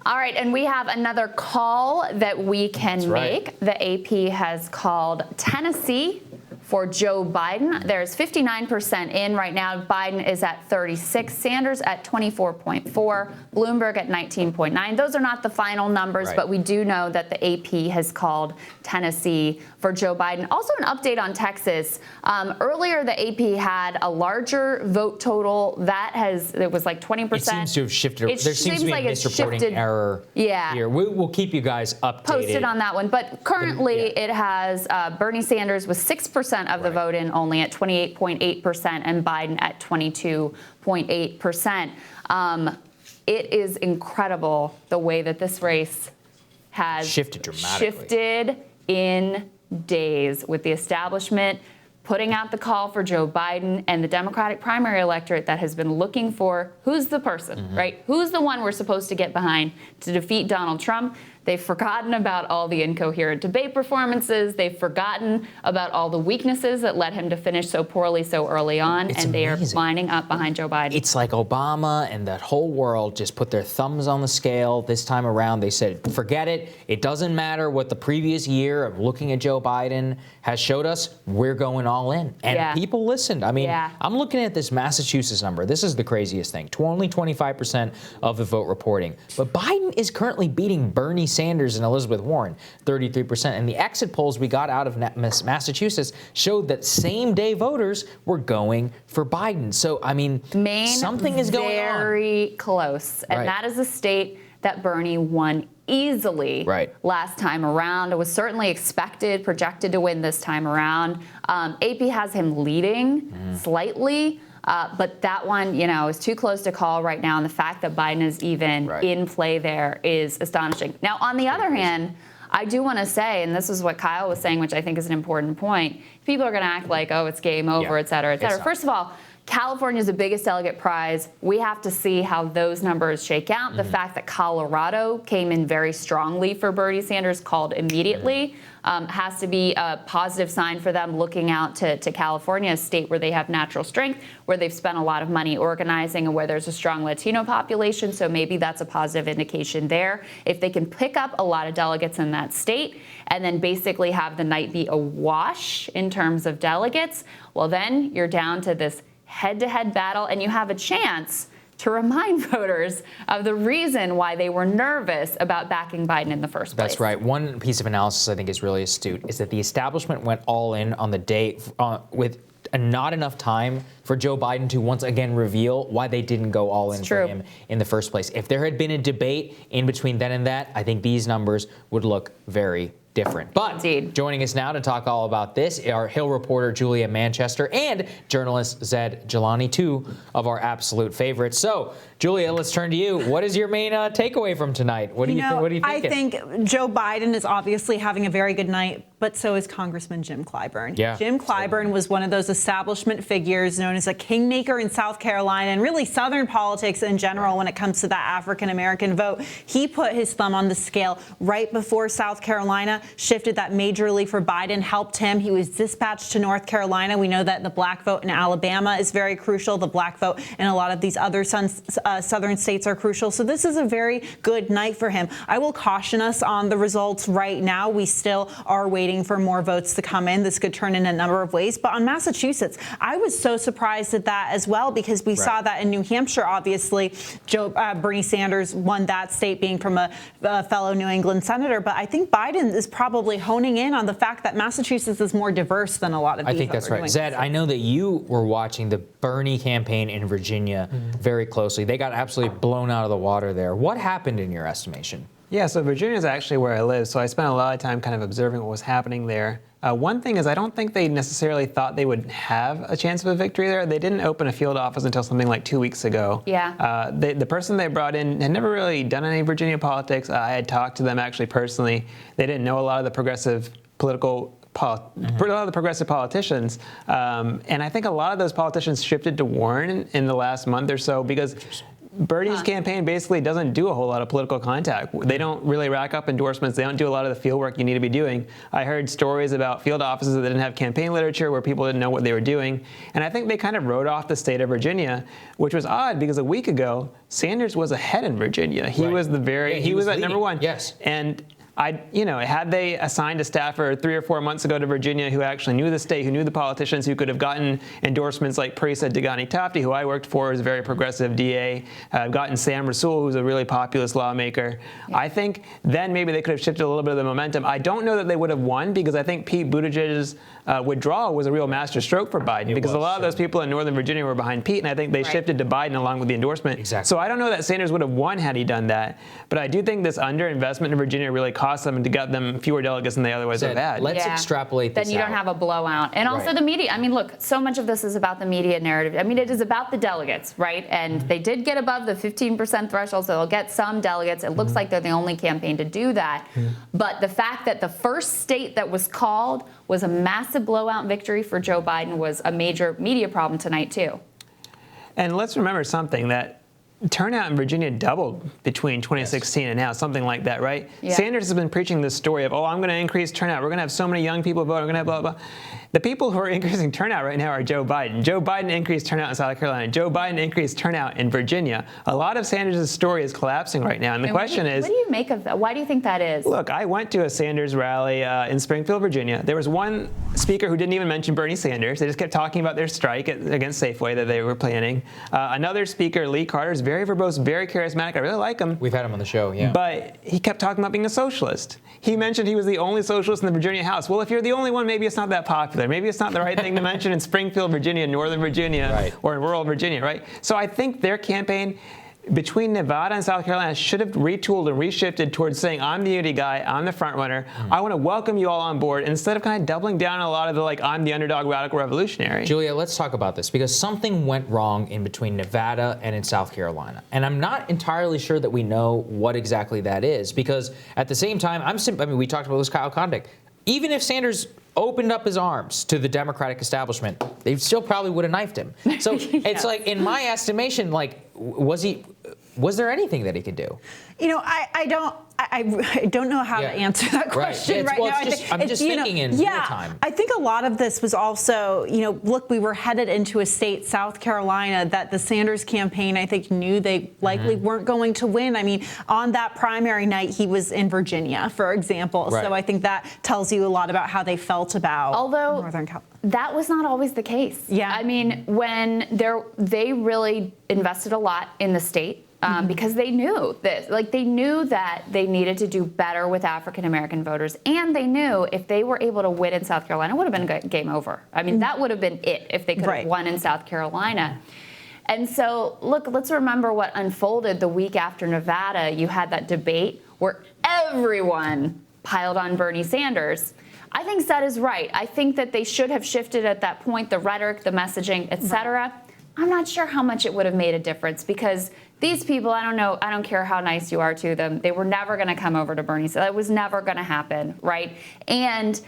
D: All right, and we have another call that we can make. The AP has called Tennessee for Joe Biden. There's 59% in right now. Biden is at 36, Sanders at 24.4, Bloomberg at 19.9. Those are not the final numbers, but we do know that the AP has called Tennessee for Joe Biden. Also an update on Texas. Earlier, the AP had a larger vote total. It was like 20%.
E: It seems to have shifted. There seems to be a misreporting error here. We'll keep you guys updated.
D: Posted on that one. But currently, it has Bernie Sanders with 6% 2% of the vote in, only at 28.8%, and Biden at 22.8%. It is incredible the way that this race has
E: shifted dramatically.
D: Shifted in days, with the establishment putting out the call for Joe Biden and the Democratic primary electorate that has been looking for who's the person, right? Who's the one we're supposed to get behind to defeat Donald Trump? They've forgotten about all the incoherent debate performances. They've forgotten about all the weaknesses that led him to finish so poorly so early on.
E: It's
D: and they
E: amazing.
D: are lining up behind Joe Biden.
E: It's like Obama and that whole world just put their thumbs on the scale this time around. They said, forget it. It doesn't matter what the previous year of looking at Joe Biden has showed us. We're going all in. And people listened. I mean, I'm looking at this Massachusetts number. This is the craziest thing. Only 25% of the vote reporting. But Biden is currently beating Bernie Sanders and Elizabeth Warren, 33%. And the exit polls we got out of Massachusetts showed that same-day voters were going for Biden. So, I mean, something is going on.
D: Very close. And that is a state that Bernie won easily last time around. It was certainly expected, projected to win this time around. AP has him leading slightly. But that one, is too close to call right now. And the fact that Biden is even in play there is astonishing. Now, on the other hand, I do want to say, and this is what Kyle was saying, which I think is an important point, people are going to act like, oh, it's game over, et cetera, et cetera. First of all, California is the biggest delegate prize. We have to see how those numbers shake out. The fact that Colorado came in very strongly for Bernie Sanders, called immediately, has to be a positive sign for them, looking out to California, a state where they have natural strength, where they've spent a lot of money organizing, and where there's a strong Latino population. So maybe that's a positive indication there. If they can pick up a lot of delegates in that state and then basically have the night be a wash in terms of delegates, well, then you're down to this head-to-head battle, and you have a chance to remind voters of the reason why they were nervous about backing Biden in the first place.
E: That's right. One piece of analysis I think is really astute is that the establishment went all in on the day with not enough time for Joe Biden to once again reveal why they didn't go all in for him in the first place. If there had been a debate in between then and that, I think these numbers would look very different. But joining us now to talk all about this are Hill reporter Julia Manchester and journalist Zed Jelani, two of our absolute favorites. So, Julia, let's turn to you. What is your main takeaway from tonight? What do you think?
I: I think Joe Biden is obviously having a very good night, but so is Congressman Jim Clyburn. Jim Clyburn was one of those establishment figures known as a kingmaker in South Carolina and really Southern politics in general when it comes to that African-American vote. He put his thumb on the scale right before South Carolina shifted that majorly for Biden, helped him. He was dispatched to North Carolina. We know that the black vote in Alabama is very crucial. The black vote in a lot of these other southern states are crucial. So this is a very good night for him. I will caution us on the results right now. We still are waiting for more votes to come in. This could turn in a number of ways. But on Massachusetts, I was so surprised at that as well, because we saw that in New Hampshire, obviously, Bernie Sanders won that state, being from a fellow New England senator. But I think Biden is probably honing in on the fact that Massachusetts is more diverse than a lot of these.
E: I think that's right. Zed, I know that you were watching the Bernie campaign in Virginia very closely. They got absolutely blown out of the water there. What happened in your estimation?
J: Yeah, so Virginia is actually where I live, so I spent a lot of time kind of observing what was happening there. One thing is I don't think they necessarily thought they would have a chance of a victory there. They didn't open a field office until something like 2 weeks ago. The person they brought in had never really done any Virginia politics. I had talked to them actually personally. They didn't know a lot of the progressive politicians. And I think a lot of those politicians shifted to Warren in the last month or so, because Bernie's campaign basically doesn't do a whole lot of political contact. They don't really rack up endorsements. They don't do a lot of the field work you need to be doing. I heard stories about field offices that didn't have campaign literature, where people didn't know what they were doing. And I think they kind of wrote off the state of Virginia, which was odd, because a week ago, Sanders was ahead in Virginia. He was he was at number one. And had they assigned a staffer 3 or 4 months ago to Virginia who actually knew the state, who knew the politicians, who could have gotten endorsements like Parisa Degani-Tofty, who I worked for, is a very progressive DA, gotten Sam Rasool, who's a really populist lawmaker, I think then maybe they could have shifted a little bit of the momentum. I don't know that they would have won, because I think Pete Buttigieg's withdrawal was a real masterstroke for Biden, because a lot of those people in Northern Virginia were behind Pete, and I think they shifted to Biden along with the endorsement. So I don't know that Sanders would have won had he done that, but I do think this underinvestment in Virginia really cost cost them to get them fewer delegates than they otherwise would have had.
E: Let's extrapolate this
D: Then you don't have a blowout. And also the media. I mean, look, so much of this is about the media narrative. I mean, it is about the delegates, right? And they did get above the 15% threshold, so they'll get some delegates. It looks like they're the only campaign to do that. But the fact that the first state that was called was a massive blowout victory for Joe Biden was a major media problem tonight, too.
J: And let's remember something, that turnout in Virginia doubled between 2016 and now, something like that, right?
D: Yeah.
J: Sanders has been preaching this story of, I'm going to increase turnout. We're going to have so many young people vote. We're going to have blah, blah, blah. The people who are increasing turnout right now are Joe Biden. Joe Biden increased turnout in South Carolina. Joe Biden increased turnout in Virginia. A lot of Sanders' story is collapsing right now. And the question is...
D: What do you make of that? Why do you think that is?
J: Look, I went to a Sanders rally in Springfield, Virginia. There was one speaker who didn't even mention Bernie Sanders. They just kept talking about their strike against Safeway that they were planning. Another speaker, Lee Carter, is very verbose, very charismatic. I really like him.
E: We've had him on the show, yeah.
J: But he kept talking about being a socialist. He mentioned he was the only socialist in the Virginia House. Well, if you're the only one, maybe it's not that popular. Maybe it's not the right thing to mention in Springfield, Virginia, Northern Virginia, or in rural Virginia, right? So I think their campaign between Nevada and South Carolina should have retooled and reshifted towards saying, I'm the unity guy, I'm the front runner, I want to welcome you all on board, instead of kind of doubling down on a lot of the, I'm the underdog radical revolutionary.
E: Julia, let's talk about this, because something went wrong in between Nevada and in South Carolina. And I'm not entirely sure that we know what exactly that is, because at the same time, we talked about this, Kyle Kondik. Even if Sanders opened up his arms to the Democratic establishment, they still probably would have knifed him. So it's like, in my estimation, was there anything that he could do?
I: I don't know how to answer that question right now.
E: I'm just thinking in real time.
I: I think a lot of this was also, look, we were headed into a state, South Carolina, that the Sanders campaign, I think, knew they likely weren't going to win. I mean, on that primary night, he was in Virginia, for example. So I think that tells you a lot about how they felt about Northern California.
D: That was not always the case.
I: Yeah.
D: I mean, when they really invested a lot in the state. Because they knew this. They knew that they needed to do better with African-American voters. And they knew if they were able to win in South Carolina, it would have been game over. I mean, that would have been it if they could have won in South Carolina. And so, look, let's remember what unfolded the week after Nevada. You had that debate where everyone piled on Bernie Sanders. I think Seth is right. I think that they should have shifted at that point, the rhetoric, the messaging, et cetera. I'm not sure how much it would have made a difference, because these people, I don't care how nice you are to them, they were never going to come over to Bernie. So that was never going to happen, right? And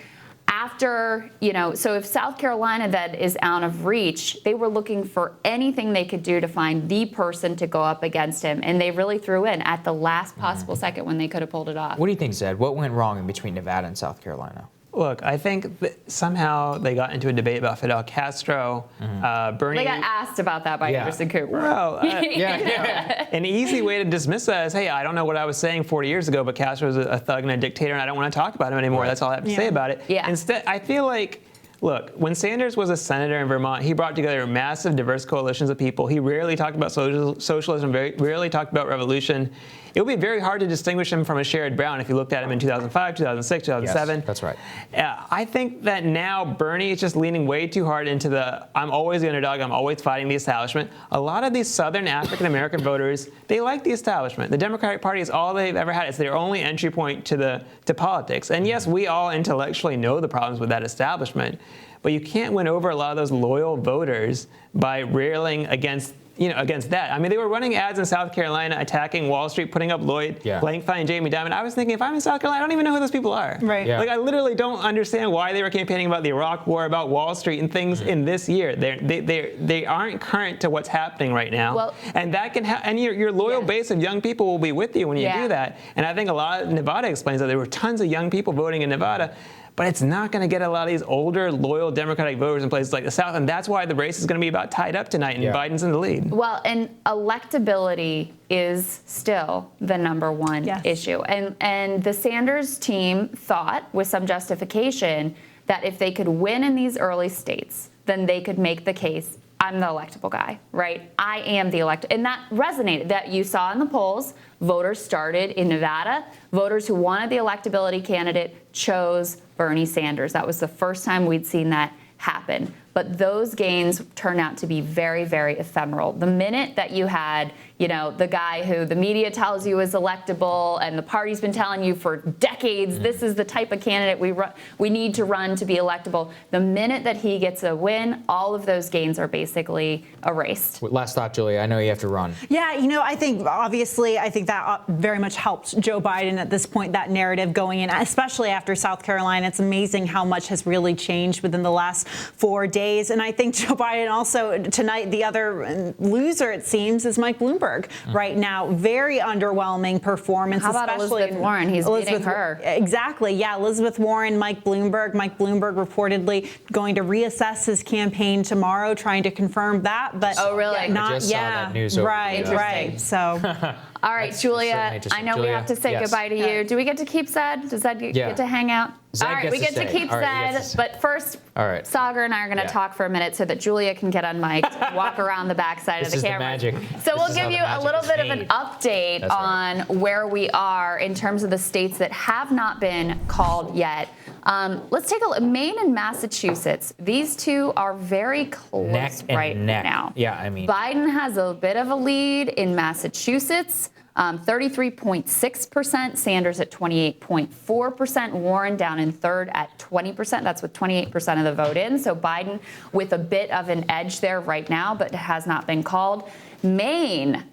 D: after, so if South Carolina then is out of reach, they were looking for anything they could do to find the person to go up against him. And they really threw in at the last possible second when they could have pulled it off.
E: What do you think, Zed? What went wrong in between Nevada and South Carolina?
J: Look, I think that somehow they got into a debate about Fidel Castro. Bernie.
D: They got asked about that by Anderson Cooper.
J: Well, an easy way to dismiss that is, hey, I don't know what I was saying 40 years ago, but Castro was a thug and a dictator, and I don't want to talk about him anymore. That's all I have to say about it. Instead, I feel like, look, when Sanders was a senator in Vermont, he brought together massive, diverse coalitions of people. He rarely talked about socialism, rarely talked about revolution. It would be very hard to distinguish him from a Sherrod Brown if you looked at him in 2005, 2006, 2007.
E: Yes, that's right.
J: I think that now Bernie is just leaning way too hard into I'm always the underdog, I'm always fighting the establishment. A lot of these Southern African-American voters, they like the establishment. The Democratic Party is all they've ever had. It's their only entry point to politics. And yes, we all intellectually know the problems with that establishment, but you can't win over a lot of those loyal voters by railing against that. I mean, they were running ads in South Carolina attacking Wall Street, putting up Lloyd, Blankfein, and Jamie Dimon. I was thinking, if I'm in South Carolina, I don't even know who those people are.
I: Right.
J: I literally don't understand why they were campaigning about the Iraq War, about Wall Street, and things in this year. They aren't current to what's happening right now.
D: Well,
J: and that can and your loyal base of young people will be with you when you do that. And I think a lot of Nevada explains that there were tons of young people voting in Nevada. But it's not going to get a lot of these older, loyal Democratic voters in places like the South. And that's why the race is going to be about tied up tonight, and Biden's in the lead.
D: Well, and electability is still the number one issue. And the Sanders team thought, with some justification, that if they could win in these early states, then they could make the case, I'm the electable guy, right? I am the elected. And that resonated. That you saw in the polls, voters started in Nevada. Voters who wanted the electability candidate chose Bernie Sanders. That was the first time we'd seen that happen. but those gains turned out to be very, very ephemeral. The minute that you had, the guy who the media tells you is electable and the party's been telling you for decades, this is the type of candidate we need to run to be electable. The minute that he gets a win, all of those gains are basically erased.
E: Last thought, Julia. I know you have to run.
I: Yeah, I think that very much helped Joe Biden at this point, that narrative going in, especially after South Carolina. It's amazing how much has really changed within the last 4 days. And I think Joe Biden also tonight, the other loser, it seems, is Mike Bloomberg right now. Very underwhelming performance.
D: How about Elizabeth Warren? He's beating her.
I: Exactly. Yeah, Elizabeth Warren, Mike Bloomberg. Mike Bloomberg reportedly going to reassess his campaign tomorrow, trying to confirm that. But
D: oh, really?
E: I just saw that news over
I: right. So.
D: All right, Julia, I know we have to say goodbye to you. Do we get to keep Zed? Does Zed get to hang out?
E: Zed
D: all right, we get to keep Zed. But first, Sagar and I are going to talk for a minute so that Julia can get unmiked, walk around the backside of the camera.
E: This is the magic.
D: So we'll give you a little bit of an update on where we are in terms of the states that have not been called yet. Let's take a look. Maine and Massachusetts. These two are very close now.
E: Yeah, I mean,
D: Biden has a bit of a lead in Massachusetts. 33.6%, Sanders at 28.4%, Warren down in third at 20%. That's with 28% of the vote in. So Biden with a bit of an edge there right now, but has not been called. Maine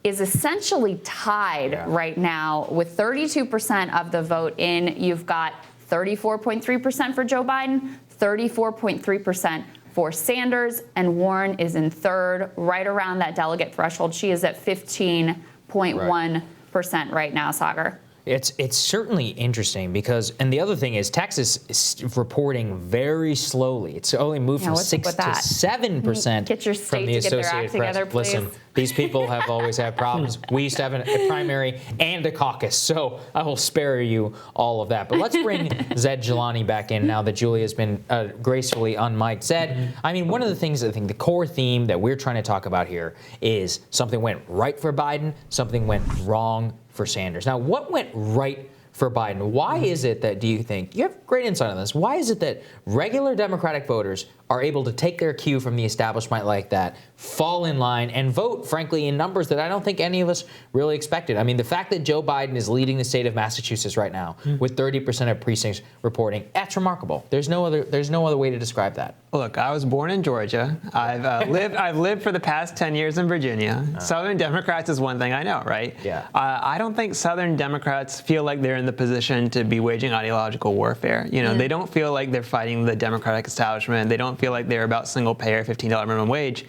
D: is essentially tied right now with 32% of the vote in. You've got 34.3% for Joe Biden, 34.3% for Sanders, and Warren is in third, right around that delegate threshold. She is at 15.1% right now, Sagar.
E: It's certainly interesting because, and the other thing is, Texas is reporting very slowly. It's only moved from 6 to 7%
D: Get your state
E: from the
D: to get their
E: Associated
D: act
E: Press.
D: together, please.
E: Listen, these people have always had problems. We used to have a primary and a caucus, so I will spare you all of that. But let's bring Zed Jelani back in now that Julia's been gracefully unmiked. Zed, I mean, one of the things, I think the core theme that we're trying to talk about here is something went right for Biden, something went wrong for Sanders. Now, what went right for Biden? Why is it that, do you think, you have great insight on this, why is it that regular Democratic voters are able to take their cue from the establishment like that, fall in line, and vote, frankly, in numbers that I don't think any of us really expected? I mean, the fact that Joe Biden is leading the state of Massachusetts right now with 30% of precincts reporting, that's remarkable. There's no other way to describe that.
J: Look, I was born in Georgia. I've lived for the past 10 years in Virginia. Southern Democrats is one thing I know, right?
E: Yeah.
J: I don't think Southern Democrats feel like they're in the position to be waging ideological warfare. They don't feel like they're fighting the Democratic establishment. They don't feel like they're about single payer, $15 minimum wage.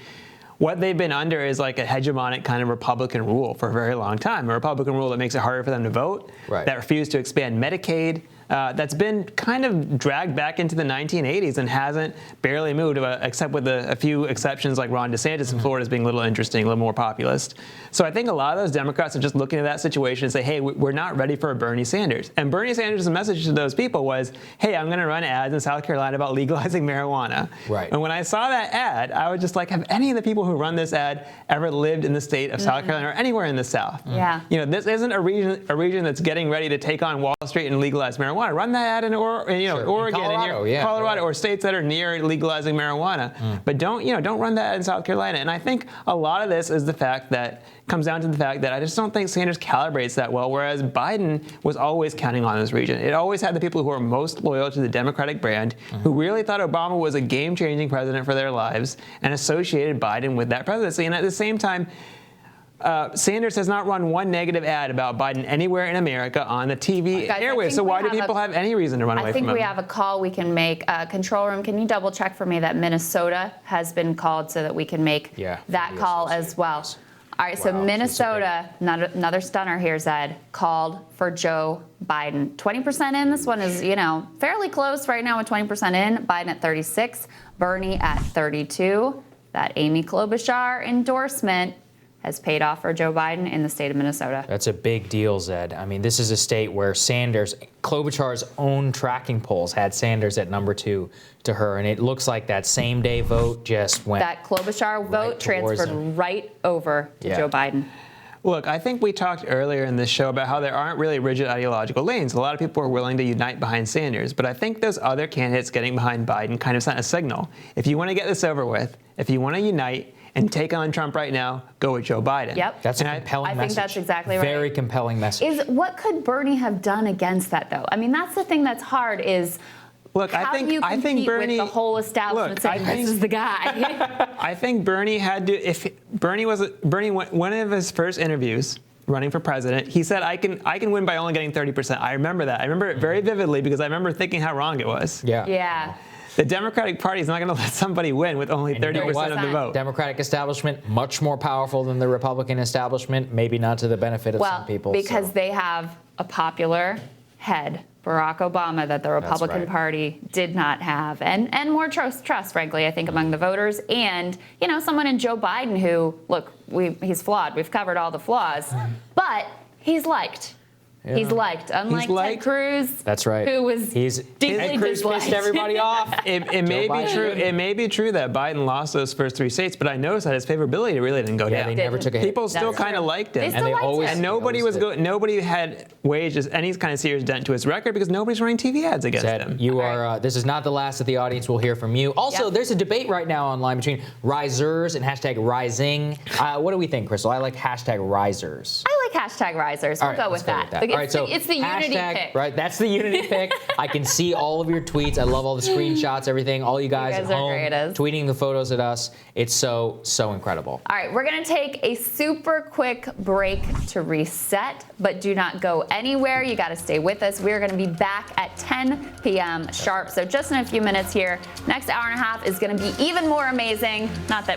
J: What they've been under is like a hegemonic kind of Republican rule for a very long time. A Republican rule that makes it harder for them to vote, that refused to expand Medicaid, that's been kind of dragged back into the 1980s and hasn't barely moved, except with a few exceptions like Ron DeSantis in Florida as being a little interesting, a little more populist. So I think a lot of those Democrats are just looking at that situation and say, hey, we're not ready for a Bernie Sanders. And Bernie Sanders' message to those people was, hey, I'm going to run ads in South Carolina about legalizing marijuana.
E: Right.
J: And when I saw that ad, I was just like, have any of the people who run this ad ever lived in the state of South Carolina or anywhere in the South?
D: Yeah.
J: This isn't a region that's getting ready to take on Wall Street and legalize marijuana. Run that ad in Oregon, in Colorado, or states that are near legalizing marijuana. But don't run that ad in South Carolina. And I think a lot of this is comes down to the fact that I just don't think Sanders calibrates that well, whereas Biden was always counting on this region. It always had the people who were most loyal to the Democratic brand, who really thought Obama was a game-changing president for their lives, and associated Biden with that presidency. And at the same time, Sanders has not run one negative ad about Biden anywhere in America on the TV airwaves. So why do people have any reason to run away from him?
D: I think we have a call we can make. Control room, can you double check for me that Minnesota has been called so that we can make that call as well? All right, so Minnesota, another stunner here, Zed, called for Joe Biden. 20% in. This one is, fairly close right now with 20% in. Biden at 36, Bernie at 32. That Amy Klobuchar endorsement has paid off for Joe Biden in the state of Minnesota.
E: That's a big deal, Zed. I mean, this is a state where Klobuchar's own tracking polls had Sanders at number 2 to her, and it looks like that same day vote just went.
D: That Klobuchar vote transferred right over to Joe Biden.
J: Look, I think we talked earlier in this show about how there aren't really rigid ideological lanes. A lot of people are willing to unite behind Sanders, but I think those other candidates getting behind Biden kind of sent a signal. If you want to get this over with, if you want to unite and take on Trump right now, go with Joe Biden.
D: Yep.
E: That's a compelling message.
D: I think that's exactly right.
E: Very compelling message.
D: What could Bernie have done against that, though? I mean, that's the thing that's hard is,
J: look,
D: how do you compete with the whole establishment saying this is the guy?
J: I think Bernie had to. If Bernie one of his first interviews running for president, he said, "I can win by only getting 30%." I remember that. I remember it very vividly because I remember thinking how wrong it was.
E: Yeah.
D: Yeah.
J: The Democratic Party is not going to let somebody win with only 30% of the vote.
E: Democratic establishment, much more powerful than the Republican establishment, maybe not to the benefit of some people.
D: Because they have a popular head, Barack Obama, that the Republican Party did not have. And more trust, frankly, I think, among the voters. And, someone in Joe Biden who, look, he's flawed. We've covered all the flaws. But he's liked. Yeah. He's liked, unlike Ted Cruz.
E: That's right.
D: Who was deeply
E: Ted Cruz
D: disliked.
E: pissed everybody off.
J: It may be true. It may be true that Biden lost those first 3 states, but I noticed that his favorability really didn't go down.
E: Yeah, they never took a hit.
J: People still kind of liked him,
D: and they always.
J: And nobody had waged any kind of serious dent to his record because nobody's running TV ads against him.
E: You are. This is not the last that the audience will hear from you. Also, there's a debate right now online between risers and hashtag rising. What do we think, Crystal? I like hashtag risers.
D: I like hashtag risers. We'll go with that.
E: All right, so
D: it's the unity pick.
E: Right, that's the unity pick. I can see all of your tweets. I love all the screenshots, everything. All you guys at home tweeting the photos at us. It's so incredible. All
D: right, we're going to take a super quick break to reset, but do not go anywhere. You got to stay with us. We're going to be back at 10 p.m. sharp. So just in a few minutes here. Next hour and a half is going to be even more amazing. Not that